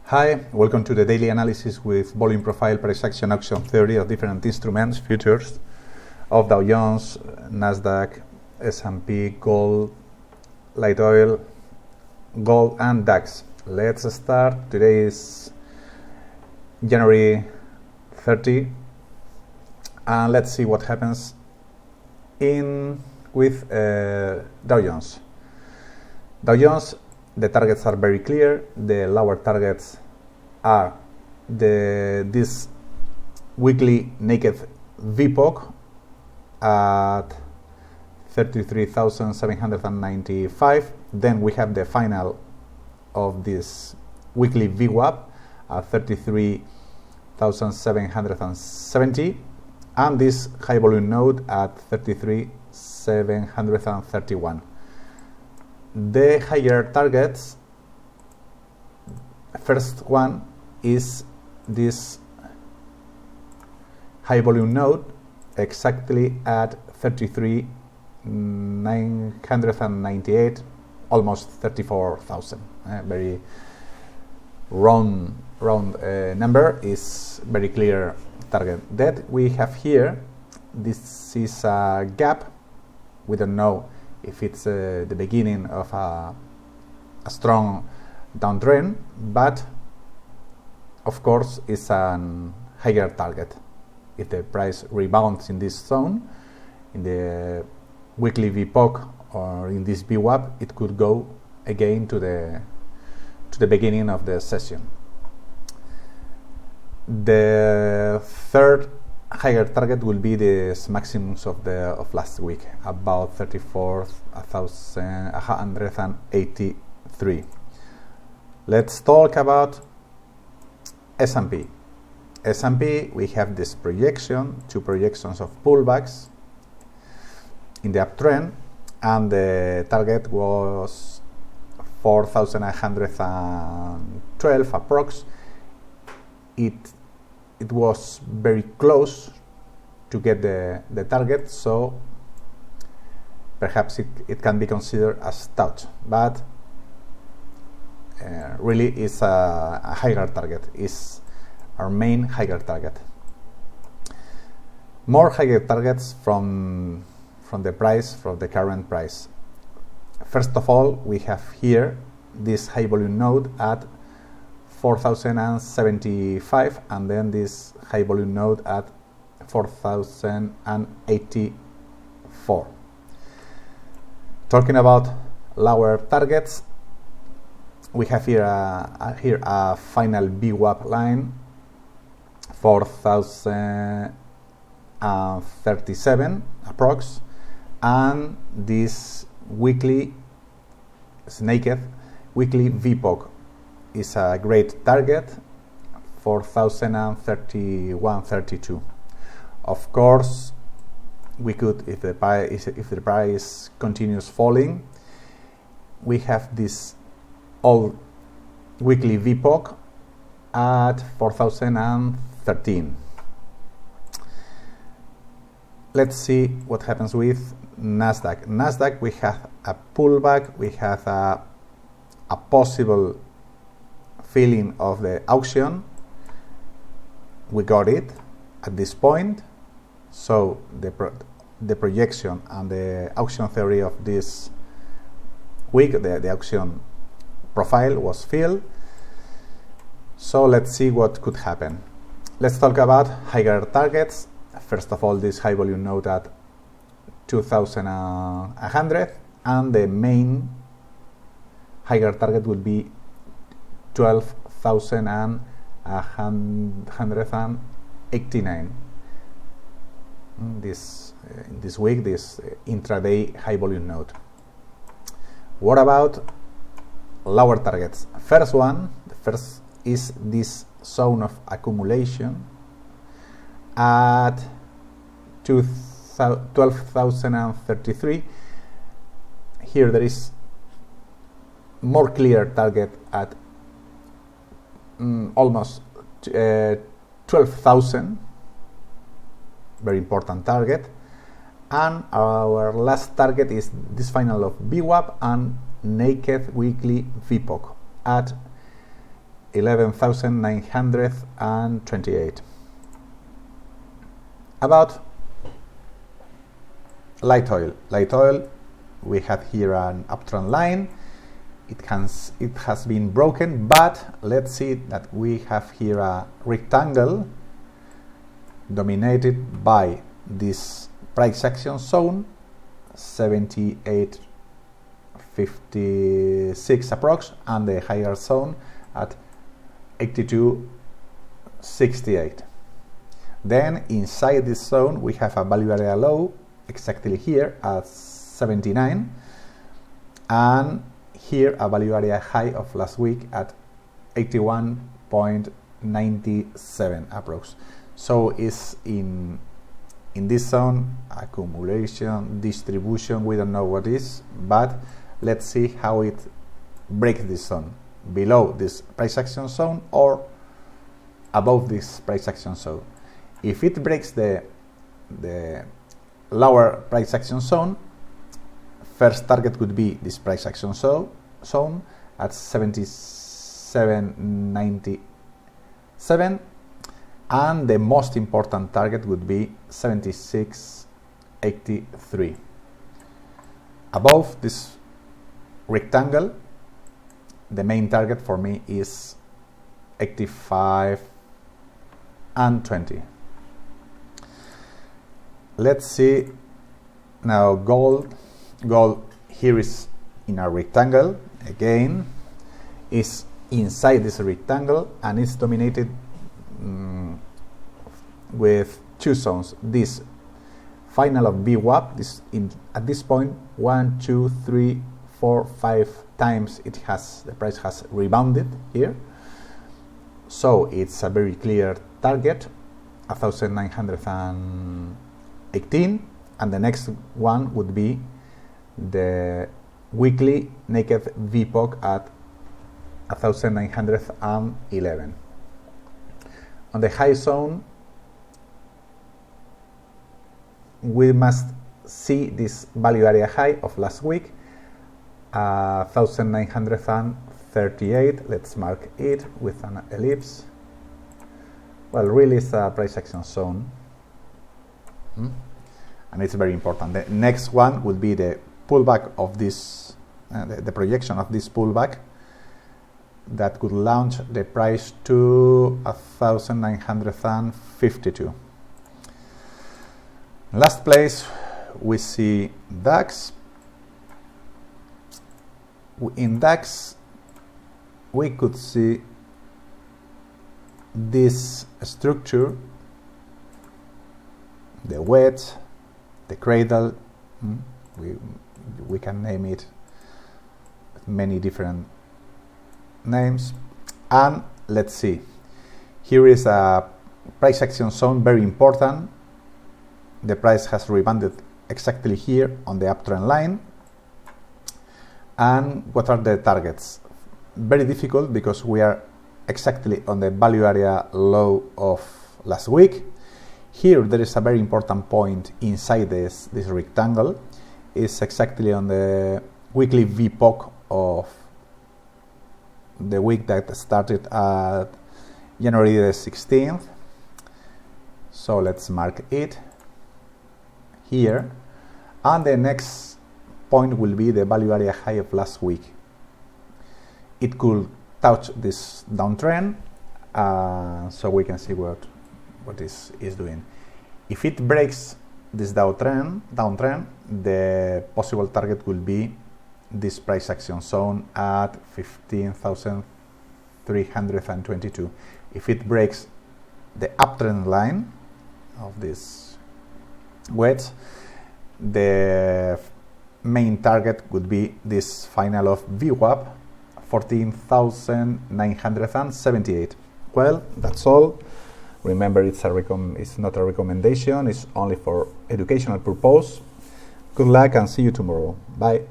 Hi, welcome to the daily analysis with volume profile, price action, auction theory of different instruments, futures of Dow Jones, Nasdaq, S&P, gold, light oil, gold and DAX. Let's start. Today is January 30 and let's see what happens with Dow Jones. Dow Jones, the targets are very clear. The lower targets are this weekly naked VPOC at 33,795. Then we have the final of this weekly VWAP at 33,770, and this high volume node at 33,731. The higher targets, first one is this high volume node exactly at 33,998, almost 34,000. Very round number, is very clear target. That we have here, this is a gap. We don't know if it's the beginning of a strong downtrend, but of course it's a higher target. If the price rebounds in this zone, in the weekly VPOC or in this VWAP, it could go again to the beginning of the session. The third higher target will be the maximums of last week, about 34,183. Let's talk about S&P. S&P, we have this projection, two projections of pullbacks in the uptrend, and the target was 4,112 approx. It was very close to get the target, so perhaps it can be considered as touch, but really is a higher target, is our main higher target. More higher targets from the price, from the current price. First of all, we have here this high volume node at 4,075, and then this high volume node at 4,084. Talking about lower targets, we have here a final VWAP line, 4,037 approx, and this weekly naked weekly VPOC is a great target, 4,031.32. Of course, we could, if the price continues falling, we have this old weekly VPOC at 4,013. Let's see what happens with Nasdaq. Nasdaq, we have a pullback, we have a possible feeling of the auction. We got it at this point, so the projection and the auction theory of this week, the auction profile was filled. So let's see what could happen. Let's talk about higher targets. First of all, this high volume node at 2,100, and the main higher target would be 12,189. This week, this intraday high volume node. What about lower targets? The first is this zone of accumulation at 12,033. Here there is more clear target at almost 12,000, very important target, and our last target is this final of VWAP and naked weekly VPOC at 11,928. About light oil. Light oil, we have here an uptrend line. It has been broken, but let's see that we have here a rectangle dominated by this price action zone, 78.56 approx, and the higher zone at 82.68. Then inside this zone we have a value area low exactly here at 79, and here a value area high of last week at 81.97 approx. So it's in this zone, accumulation, distribution, we don't know what is, but let's see how it breaks this zone, below this price action zone or above this price action zone. If it breaks the lower price action zone, first target would be this price action zone at 77.97, and the most important target would be 76.83. Above this rectangle, the main target for me is 85.20. Let's see now gold. Gold here is in a rectangle again, is inside this rectangle, and it's dominated with two zones. This final of VWAP, at this point 1, 2, 3, 4, 5 times the price has rebounded here, so it's a very clear target, 1918, and the next one would be the weekly naked VPOC at 1911. On the high zone, we must see this value area high of last week, 1938. Let's mark it with an ellipse. Well, really it's a price action zone, and it's very important. The next one would be the pullback of this, the projection of this pullback that could launch the price to 1952. Last place we see DAX. In DAX we could see this structure, the wedge, the cradle, we can name it with many different names, and let's see, here is a price action zone, very important. The price has rebounded exactly here on the uptrend line. And what are the targets? Very difficult because we are exactly on the value area low of last week. Here there is a very important point inside this rectangle. It's exactly on the weekly VPOC of the week that started at January the 16th. So let's mark it here, and the next point will be the value area high of last week. It could touch this downtrend, so we can see what this is doing. If it breaks this downtrend, the possible target will be this price action zone at 15,322. If it breaks the uptrend line of this wedge, the main target would be this final of VWAP, 14,978. Well, that's all. Remember, it's not a recommendation, it's only for educational purpose. Good luck and see you tomorrow. Bye.